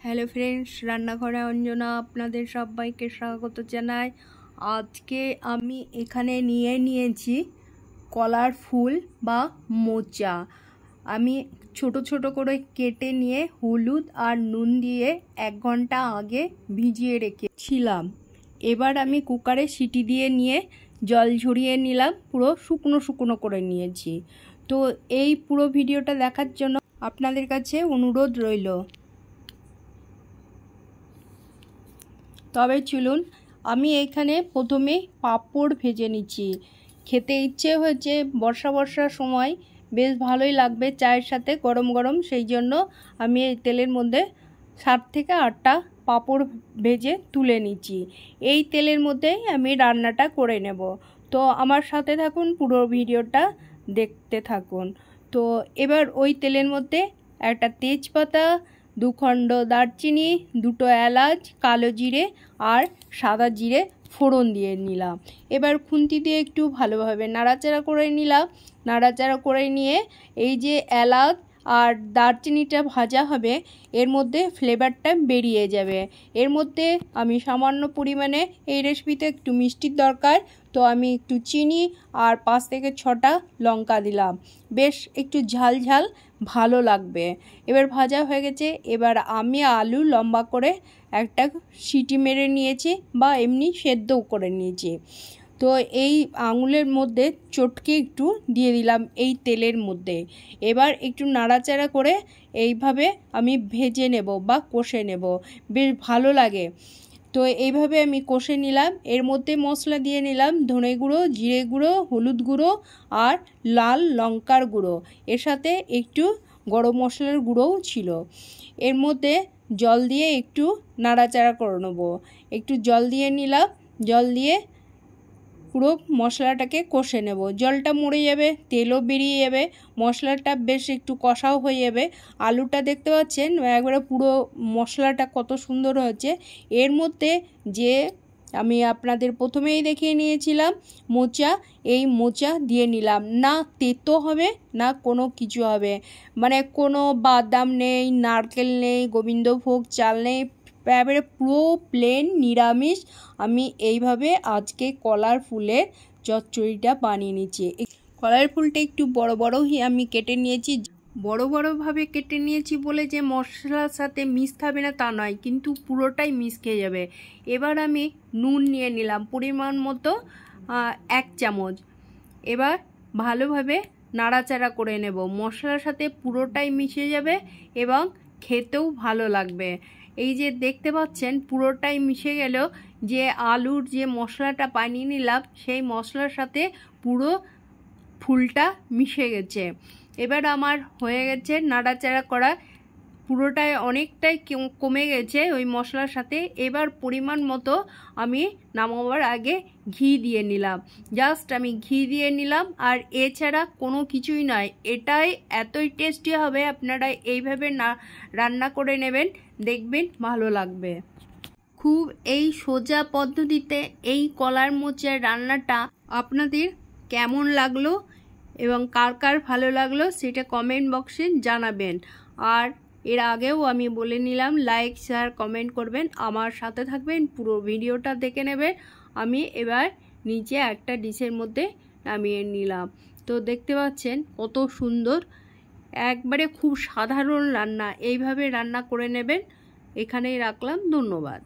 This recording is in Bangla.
হ্যালো ফ্রেন্ডস, রান্নাঘরে অঞ্জনা আপনাদের সবাইকে স্বাগত জানাই। আজকে আমি এখানে নিয়েছি কলার ফুল বা মোচা। আমি ছোট ছোট করে কেটে নিয়ে হলুদ আর নুন দিয়ে 1 ঘন্টা আগে ভিজিয়ে রেখেছিলাম। এবার আমি কুকারে সিটি দিয়ে নিয়ে জল ঝরিয়ে নিলাম, পুরো শুকনো শুকনো করে নিয়েছি। তো এই পুরো ভিডিওটা দেখার জন্য আপনাদের কাছে অনুরোধ রইল। তবে চলুন, আমি এইখানে প্রথমে পাঁপড় ভেজে নিচ্ছি। খেতে ইচ্ছে হয়েছে, বর্ষার সময় বেশ ভালোই লাগবে চায়ের সাথে গরম গরম, সেই জন্য আমি এই তেলের মধ্যে 7 থেকে 8টা পাঁপড় ভেজে তুলে নিচ্ছি। এই তেলের মধ্যেই আমি রান্নাটা করে নেব। তো আমার সাথে থাকুন, পুরো ভিডিওটা দেখতে থাকুন। তো এবার ওই তেলের মধ্যে একটা তেজপাতা, 2 খণ্ড দারচিনি, 2টো এলাচ, কালো জিরে আর সাদা জিরে ফোড়ন দিয়ে নিলাম। এবার খুন্তি দিয়ে একটু ভালোভাবে নাড়াচাড়া করে নিলাম। নাড়াচাড়া করে নিয়ে এই যে এলাচ আর দারচিনিটা ভাজা হবে, এর মধ্যে ফ্লেভারটা বেরিয়ে যাবে। এর মধ্যে আমি সামান্য পরিমাণে, এই রেসিপিতে একটু মিষ্টির দরকার, তো আমি একটু চিনি আর 5 থেকে 6টা লঙ্কা দিলাম। বেশ একটু ঝাল ঝাল ভালো লাগবে। এবার ভাজা হয়ে গেছে। এবার আমি আলু লম্বা করে একটা সিটি মেরে নিয়েছি বা এমনি সেদ্ধও করে নিয়েছি। তো এই আঙুলের মধ্যে চটকে একটু দিয়ে দিলাম এই তেলের মধ্যে। এবার একটু নাড়াচাড়া করে এইভাবে আমি ভেজে নেব বা কষে নেব, বেশ ভালো লাগে। তো এইভাবে আমি কষে নিলাম। এর মধ্যে মশলা দিয়ে নিলাম ধনে গুঁড়ো, জিরে গুঁড়ো, হলুদ গুঁড়ো আর লাল লঙ্কার গুঁড়ো। এর সাথে একটু গরম মশলার গুঁড়োও ছিল। এর মধ্যে জল দিয়ে একটু নাড়াচাড়া করে নেব। একটু জল দিয়ে নিলাম। জল দিয়ে পুরো মশলাটাকে কষে নেব। জলটা মরে যাবে, তেলও বেরিয়ে যাবে, মশলাটা বেশ একটু কষাও হয়ে যাবে। আলুটা দেখতে পাচ্ছেন একবারে পুরো মশলাটা কত সুন্দর হয়েছে। এর মধ্যে যে আমি আপনাদের প্রথমেই দেখিয়ে নিয়েছিলাম মোচা, এই মোচা দিয়ে নিলাম। না তেতো হবে না কোনো কিছু হবে, মানে কোনো বাদাম নেই, নারকেল নেই, গোবিন্দভোগ চাল নেই, এবারে পুরো প্লেন নিরামিষ। আমি এইভাবে আজকে কলার ফুলের চচ্চড়িটা বানিয়ে নিচ্ছি। কলার ফুলটা একটু বড় বড়ই আমি কেটে নিয়েছি। বড়ভাবে কেটে নিয়েছি বলে যে মশলার সাথে মিশ খাবে না তা নয়, কিন্তু পুরোটাই মিশ খেয়ে যাবে। এবার আমি নুন নিয়ে নিলাম পরিমাণ মতো, 1 চামচ। এবার ভালোভাবে নাড়াচাড়া করে নেব। মশলার সাথে পুরোটাই মিশে যাবে এবং খেতেও ভালো লাগবে। এই যে দেখতে পাচ্ছেন পুরোটাই মিশে গেল। যে আলুর যে মশলাটা বানিয়ে নিলাম সেই মশলার সাথে পুরো ফুলটা মিশে গেছে। এবার আমার হয়ে গেছে নাড়াচাড়া করা, পুরোটাই অনেকটাই কমে গেছে ওই মশলার সাথে। এবার পরিমাণ মতো আমি নামাবার আগে ঘি দিয়ে নিলাম। জাস্ট আমি ঘি দিয়ে নিলাম, আর এছাড়া কোনো কিছুই নয়। এটাই এতই টেস্টি হবে, আপনারা এইভাবে রান্না করে নেবেন, দেখবেন ভালো লাগবে। খুব এই সোজা পদ্ধতিতে এই কলার মোচার রান্নাটা আপনাদের কেমন লাগলো এবং কার কার ভালো লাগলো সেটা কমেন্ট বক্সে জানাবেন। আর এর আগেও আমি বলে নিলাম, লাইক শেয়ার কমেন্ট করবেন, আমার সাথে থাকবেন, পুরো ভিডিওটা দেখে নেবেন। আমি এবার নিচে একটা ডিশের মধ্যে নামিয়ে নিলাম। তো দেখতে পাচ্ছেন কত সুন্দর, একবারে খুব সাধারণ রান্না। এইভাবে রান্না করে নেবেন। এখানেই রাখলাম, ধন্যবাদ।